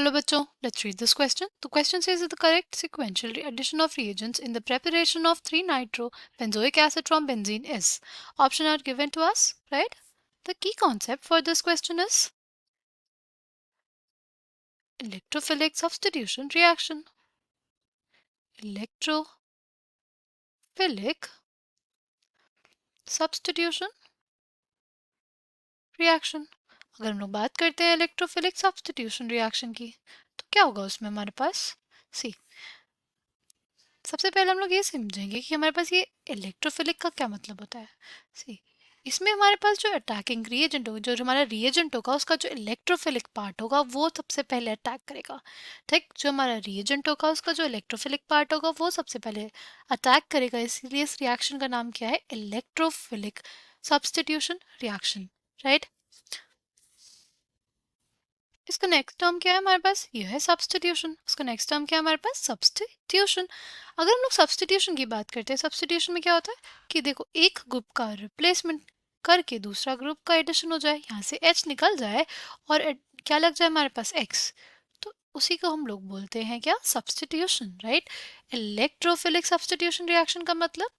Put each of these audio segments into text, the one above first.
Hello bachcho, let's read this question. The question says that the correct sequential addition of reagents in the preparation of 3-nitrobenzoic acid from benzene is. Options are given to us, right? The key concept for this question is electrophilic substitution reaction. Electrophilic substitution reaction. अगर हम लोग बात करते हैं electrophilic substitution reaction की तो क्या होगा उसमें हमारे पास सी सबसे पहले हम लोग ये समझेंगे कि हमारे पास ये इलेक्ट्रोफिलिक का क्या मतलब होता है सी इसमें हमारे पास जो अटैकिंग रिएजेंट होगा जो हमारा रिएजेंट होगा उसका जो इलेक्ट्रोफिलिक पार्ट होगा वो सबसे पहले अटैक करेगा ठीक जो हमारा रिएजेंट होगा उसका जो इलेक्ट्रोफिलिक पार्ट होगा वो सबसे पहले अटैक करेगा इसीलिए इस रिएक्शन का नाम क्या है इलेक्ट्रोफिलिक सब्स्टिट्यूशन रिएक्शन राइट इसका नेक्स्ट टर्म क्या है हमारे पास ये है सब्स्टिट्यूशन उसका नेक्स्ट टर्म क्या है हमारे पास सब्स्टिट्यूशन अगर हम लोग सब्स्टिट्यूशन की बात करते हैं सब्स्टिट्यूशन में क्या होता है कि देखो एक ग्रुप का रिप्लेसमेंट करके दूसरा ग्रुप का एडिशन हो जाए यहाँ से H निकल जाए और क्या लग जाए हमारे पास X तो उसी को हम लोग बोलते हैं क्या substitution right electrophilic substitution reaction का मतलब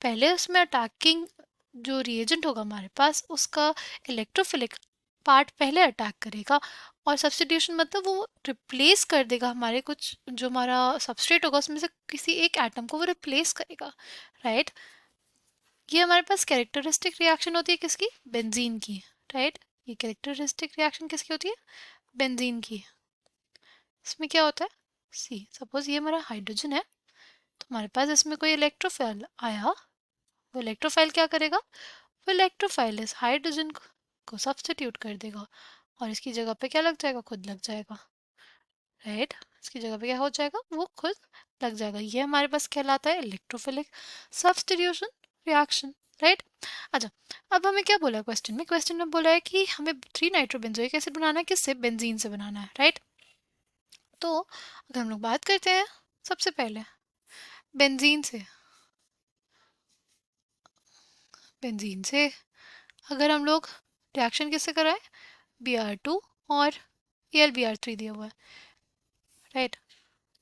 पहले उसमें अटैकिंग जो रिएजेंट होगा हमारे पास उसका इलेक्ट्रोफिलिक पार्ट पहले अटैक करेगा और सब्स्टिट्यूशन मतलब वो रिप्लेस कर देगा हमारे कुछ जो हमारा सबस्ट्रेट होगा उसमें से किसी एक एटम को वो रिप्लेस करेगा राइट ये हमारे पास कैरेक्टरिस्टिक रिएक्शन होती है किसकी बेंजीन की राइट ये कैरेक्टरिस्टिक रिएक्शन किसकी होती है बेंजीन की इसमें क्या होता है सी सपोज ये हमारा हाइड्रोजन है तो हमारे पास इसमें कोई इलेक्ट्रोफाइल आया वो इलेक्ट्रोफाइल क्या करेगा वो इलेक्ट्रोफाइल इस हाइड्रोजन को सब्स्टिट्यूट कर देगा और इसकी जगह पे क्या लग जाएगा खुद लग जाएगा राइट इसकी जगह पे क्या हो जाएगा वो खुद लग जाएगा ये हमारे पास कहलाता है इलेक्ट्रोफिलिक सब्स्टिट्यूशन रिएक्शन राइट अच्छा अब हमें क्या बोला है क्वेश्चन में बोला है कि हमें 3-नाइट्रोबेंजोइक एसिड बनाना है किससे बेंजीन से बनाना है राइट तो अगर हम लोग बात करते हैं सबसे पहले बेंजीन से अगर हम लोग रिएक्शन किससे कराएं Br2 और AlBr3 दिया हुआ है राइट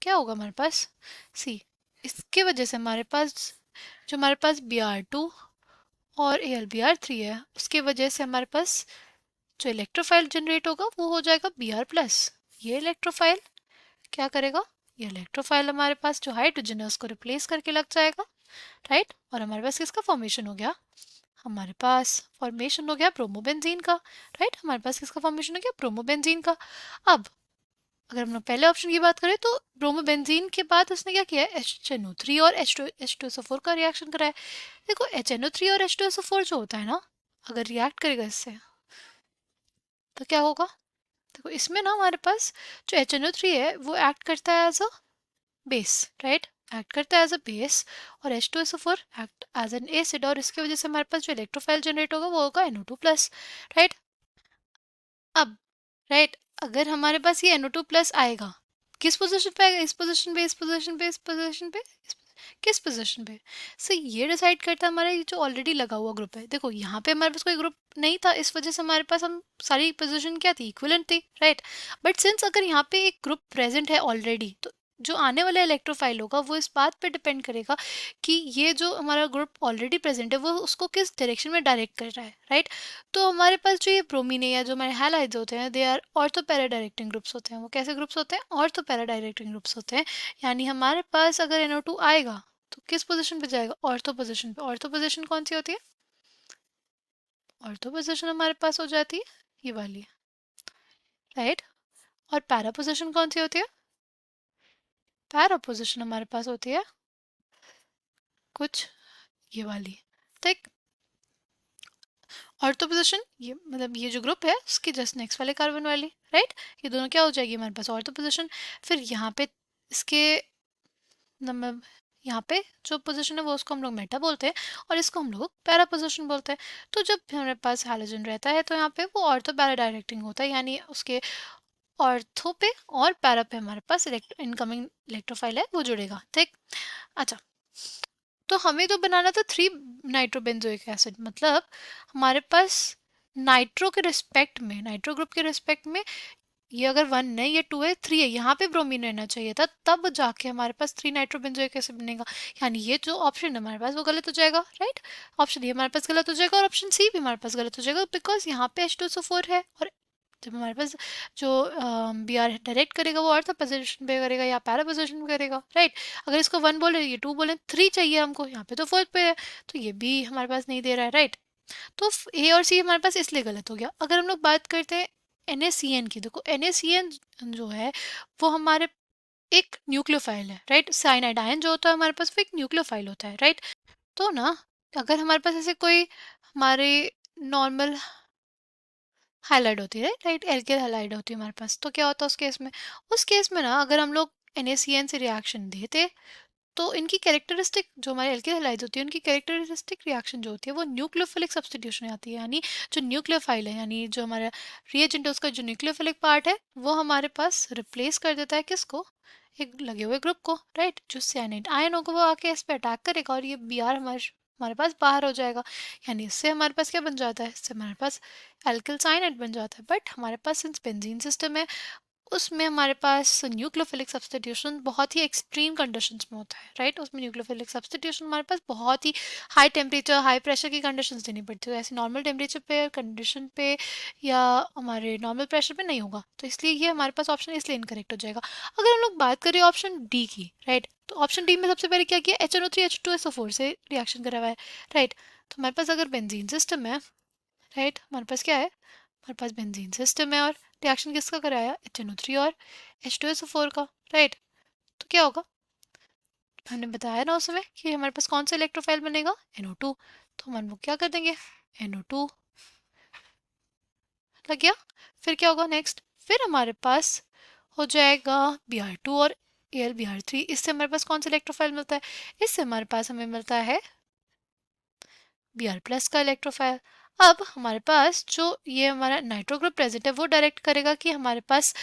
क्या होगा हमारे पास सी इसके वजह से हमारे पास Br2 और AlBr3 है उसके वजह से हमारे पास जो इलेक्ट्रोफाइल जनरेट होगा वो हो जाएगा Br+। ये इलेक्ट्रोफाइल क्या करेगा ये इलेक्ट्रोफाइल हमारे पास जो हाइड्रोजन है उसको रिप्लेस करके लग जाएगा राइट और हमारे पास किसका फॉर्मेशन हो गया हमारे पास फॉर्मेशन हो गया ब्रोमोबेंजीन का राइट हमारे पास किसका फॉर्मेशन हो गया ब्रोमोबेंजीन का अब अगर हम लोग पहले ऑप्शन की बात करें तो ब्रोमोबेंजीन के बाद उसने क्या किया HNO3 और H2SO4 का रिएक्शन कराया देखो HNO3 और H2SO4 जो होता है ना अगर रिएक्ट करेगा इससे तो क्या होगा देखो इसमें ना हमारे पास जो HNO3 है वो एक्ट करता है as a base right act करता है एज अ बेस और H2SO4 act as an acid और इसकी वजह से हमारे पास जो इलेक्ट्रोफाइल जनरेट होगा वो होगा NO2+ राइट अब राइट अगर हमारे पास ये NO2+ आएगा किस पोजीशन पे आएगा इस पोजीशन पे इस पोजीशन पे इस पोजीशन पे किस पोजीशन पे सो ये डिसाइड करता है हमारा ये जो ऑलरेडी लगा हुआ ग्रुप है देखो यहाँ पे हमारे पास कोई ग्रुप नहीं था इस वजह से हमारे पास हम सारी पोजीशन क्या थी इक्विवेलेंट थी राइट बट सिंस अगर यहाँ पे एक ग्रुप प्रेजेंट है ऑलरेडी तो जो आने वाला इलेक्ट्रोफाइल होगा वो इस बात पे डिपेंड करेगा कि ये जो हमारा ग्रुप ऑलरेडी प्रेजेंट है वो उसको किस डायरेक्शन में डायरेक्ट कर रहा है राइट तो हमारे पास जो ये ब्रोमीन है या जो हमारे हैलाइड्स होते हैं they are ortho para directing groups होते हैं वो कैसे ग्रुप्स होते हैं ऑर्थो पैरा डायरेक्टिंग ग्रुप्स होते हैं यानी हमारे पास अगर NO2 आएगा तो किस पोजीशन पे जाएगा ऑर्थो पोजीशन पे ऑर्थो पोजीशन कौन सी होती है ऑर्थो पोजीशन हमारे पास हो जाती है ये वाली राइट और पैरा पोजीशन कौन सी होती है पैरा पोजीशन हमारे पास होती है कुछ ये वाली ठीक ऑर्थो पोजीशन ये मतलब ये जो ग्रुप है उसकी जस्ट नेक्स्ट वाले कार्बन वाली राइट ये दोनों क्या हो जाएगी हमारे पास ऑर्थो पोजीशन फिर यहाँ पे इसके मतलब यहाँ पे जो पोजीशन है वो उसको हम लोग मेटा बोलते हैं और इसको हम लोग पैरा पोजीशन बोलते हैं तो जब हमारे पास हैलोजन रहता है तो यहाँ पे वो ऑर्थो पैरा डायरेक्टिंग होता है यानी उसके ऑर्थो पे और पैरा पे हमारे पास इनकमिंग इलेक्ट्रोफाइल है वो जुड़ेगा ठीक अच्छा तो हमें तो बनाना था 3-नाइट्रोबेंजोइक एसिड मतलब हमारे पास नाइट्रो ग्रुप के रिस्पेक्ट में ये अगर 1 है, ये 2 है, 3 है, यहाँ पे ब्रोमीन रहना चाहिए था, तब जाके हमारे पास 3 नाइट्रोबेंजोइक एसिड बनेगा। यानी ये जो ऑप्शन है हमारे पास वो गलत हो जाएगा, राइट। ऑप्शन ये हमारे पास गलत हो जाएगा और ऑप्शन सी भी हमारे पास गलत हो जाएगा, बिकॉज यहाँ पे H2SO4 है, और जब हमारे पास जो बी आर डायरेक्ट करेगा वो अर्थ पोजीशन पे करेगा या पैरा पोजीशन पे करेगा, राइट। अगर इसको 1 बोले, ये 2 बोले, 3 चाहिए हमको, यहाँ पे तो 4 पे है, तो ये भी हमारे पास नहीं दे रहा है, राइट। तो ए और सी हमारे पास इसलिए गलत हो गया। अगर हम लोग बात करते हैं NaCN की, देखो NaCN जो है वो हमारे एक न्यूक्लियोफाइल है, राइट। साइनाइड आयन जो होता है हमारे पास वो एक न्यूक्लियोफाइल होता है, राइट। तो ना अगर हमारे पास ऐसे कोई हमारे नॉर्मल हाइलाइट होती है, राइट, एल्किल हाइलाइट होती है हमारे पास, तो क्या होता है उस केस में ना अगर हम लोग NaCN से रिएक्शन देते तो इनकी कैरेक्टरिस्टिक जो हमारे एल्किल हैलाइड्स होती है उनकी कैरेक्टरिस्टिक रिएक्शन जो होती है वो न्यूक्लियोफिलिक सब्स्टिट्यूशन आती है। यानी जो न्यूक्लियोफाइल है, यानी जो हमारा रिएजेंट है उसका जो न्यूक्लियोफिलिक पार्ट है वो हमारे पास रिप्लेस कर देता है किसको, एक लगे हुए ग्रुप को, राइट। जो साइनाइड आयन होगा वो आके इस पे अटैक करेगा और ये Br हमारे हमारे पास बाहर हो जाएगा। यानी इससे हमारे पास क्या बन जाता है, इससे हमारे पास एल्किल साइनाइड बन जाता है। बट हमारे पास सिंस बेंजीन सिस्टम है उसमें हमारे पास न्यूक्लियोफिलिक सब्स्टिट्यूशन बहुत ही एक्सट्रीम कंडीशंस में होता है, राइट। उसमें न्यूक्लियोफिलिक सब्स्टिट्यूशन हमारे पास बहुत ही हाई टेम्परेचर हाई प्रेशर की कंडीशंस देनी पड़ती है, ऐसे नॉर्मल टेम्परेचर पे कंडीशन पे या हमारे नॉर्मल प्रेशर पे नहीं होगा। तो इसलिए ये हमारे पास ऑप्शन इसलिए इनकरेक्ट हो जाएगा। अगर हम लोग बात करें ऑप्शन डी की, राइट, तो ऑप्शन डी में सबसे पहले क्या किया, HNO3 H2SO4 से रिएक्शन करा हुआ है, राइट। तो हमारे पास अगर बेंजीन सिस्टम है, राइट, हमारे पास क्या है, हमारे पास बेंजीन सिस्टम है और रिएक्शन किसका कराया, HNO3 और H2SO4 का, राइट। तो क्या होगा, हमने बताया ना उस समय कि हमारे पास कौन सा इलेक्ट्रोफाइल बनेगा, NO2। तो हम लोग क्या कर देंगे, NO2 लग गया। फिर क्या होगा नेक्स्ट, फिर हमारे पास हो जाएगा Br2 और AlBr3। इससे हमारे पास कौन सा इलेक्ट्रोफाइल मिलता है, इससे हमारे पास हमें मिलता है Br+ का इलेक्ट्रोफाइल। अब हमारे पास जो ये हमारा नाइट्रो ग्रुप प्रेजेंट है वो डायरेक्ट करेगा कि हमारे पास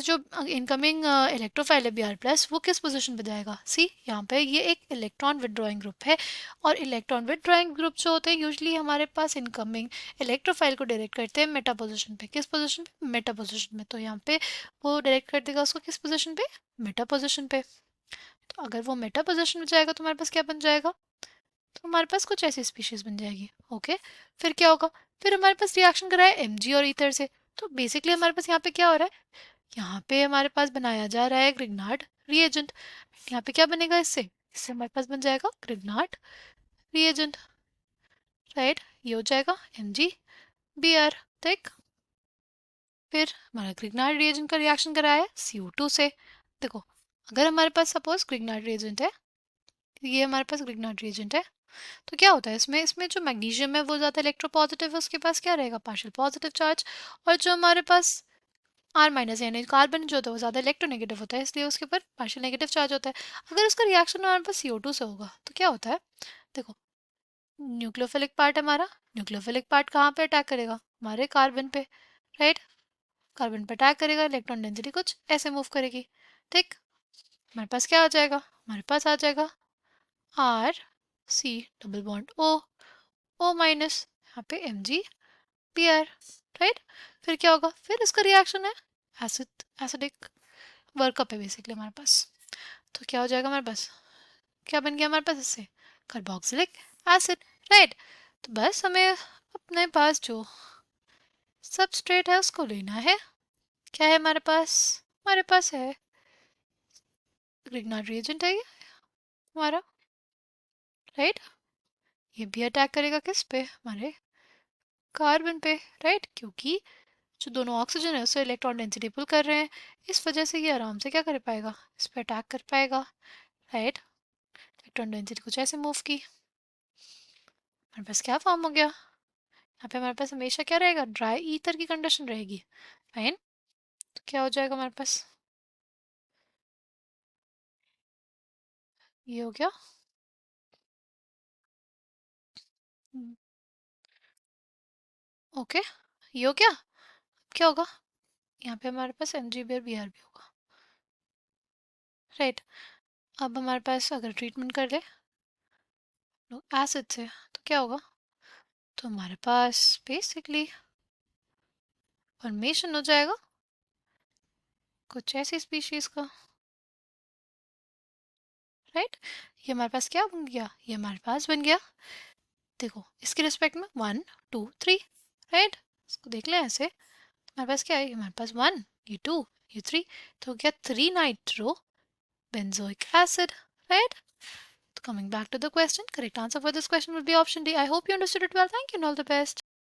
जो इनकमिंग इलेक्ट्रोफाइल है Br+ वो किस पोजीशन पे जाएगा। सी यहाँ पे ये एक इलेक्ट्रॉन विदड्रॉइंग ग्रुप है और इलेक्ट्रॉन विदड्रॉइंग ग्रुप जो होते हैं यूजुअली हमारे पास इनकमिंग इलेक्ट्रोफाइल को डायरेक्ट करते हैं मेटा पोजीशन पे। किस पोजीशन पे, मेटा पोजीशन में। तो यहाँ पे वो डायरेक्ट कर देगा उसको किस पोजीशन पे, मेटा पोजीशन पे। तो अगर वो मेटा पोजीशन में जाएगा तो हमारे पास क्या बन जाएगा, तो हमारे पास कुछ ऐसी स्पीशीज बन जाएगी, ओके। फिर क्या होगा, फिर हमारे पास रिएक्शन करा है Mg और ईथर से। तो बेसिकली हमारे पास यहाँ पे क्या हो रहा है, यहाँ पे हमारे पास बनाया जा रहा है ग्रिग्नार्ड रिएजेंट। यहाँ पे क्या बनेगा, इससे इससे हमारे पास बन जाएगा ग्रिग्नार्ड रिएजेंट, राइट। ये हो जाएगा MgBr, ठीक। फिर हमारा ग्रिग्नार्ड रिएजेंट का रिएक्शन कराया है CO2 से। देखो अगर हमारे पास सपोज ग्रिग्नार्ड रिएजेंट है, ये हमारे पास ग्रिग्नार्ड रिएजेंट है, तो क्या होता है इसमें इसमें जो मैग्नीशियम है वो ज़्यादा इलेक्ट्रोपॉजिटिव है, उसके पास क्या रहेगा, पार्शियल पॉजिटिव चार्ज। और जो हमारे पास R- यानी कार्बन जो होता है वो ज़्यादा इलेक्ट्रोनेगेटिव होता है, इसलिए उसके ऊपर पार्शियल नेगेटिव चार्ज होता है। अगर उसका रिएक्शन हमारे पास CO2 से होगा तो क्या होता है, देखो न्यूक्लियोफिलिक पार्ट हमारा, न्यूक्लियोफिलिक पार्ट कहाँ पे अटैक करेगा, हमारे कार्बन पे, राइट। कार्बन पे अटैक करेगा, इलेक्ट्रॉन डेंसिटी कुछ ऐसे मूव करेगी, ठीक। हमारे पास क्या आ जाएगा, हमारे पास आ जाएगा R डबल बॉन्ड O यहाँ पे MgBr, राइट। फिर क्या होगा, फिर इसका रिएक्शन है एसिडिक वर्कअप है बेसिकली हमारे पास। तो क्या हो जाएगा हमारे पास, क्या बन गया हमारे पास, इससे कार्बोक्सिलिक एसिड, राइट। तो बस हमें अपने पास जो सबस्ट्रेट है उसको लेना है। क्या है हमारे पास है ग्रिग्नार्ड रिएजेंट है ये हमारा, राइट। ये भी अटैक करेगा किस पे, हमारे कार्बन पे, राइट, क्योंकि जो दोनों ऑक्सीजन है उससे इलेक्ट्रॉन डेंसिटी पुल कर रहे हैं, इस वजह से ये आराम से क्या कर पाएगा, इस पर अटैक कर पाएगा, राइट। इलेक्ट्रॉन डेंसिटी कुछ ऐसे मूव की, हमारे पास क्या फॉर्म हो गया, यहाँ पे हमारे पास हमेशा क्या रहेगा, ड्राई ईथर की कंडीशन रहेगी, फाइन। तो क्या हो जाएगा हमारे पास, ये हो गया, ओके, ये हो गया। क्या होगा, यहाँ पे हमारे पास MgBr भी होगा, राइट। अब हमारे पास अगर ट्रीटमेंट कर ले एसिड से तो क्या होगा, तो हमारे पास बेसिकली फॉर्मेशन हो जाएगा कुछ ऐसी स्पीशीज का, राइट। ये हमारे पास क्या बन गया, ये हमारे पास बन गया, देखो इसके रिस्पेक्ट में 1 2 3, राइट। इसको देख लें ऐसे, हमारे पास क्या है, हमारे पास 1, ये 2, ये 3, तो क्या 3 nitro benzoic acid, right? So coming back to the question, correct answer for this question would be option D. I hope you understood it well. Thank you and all the best.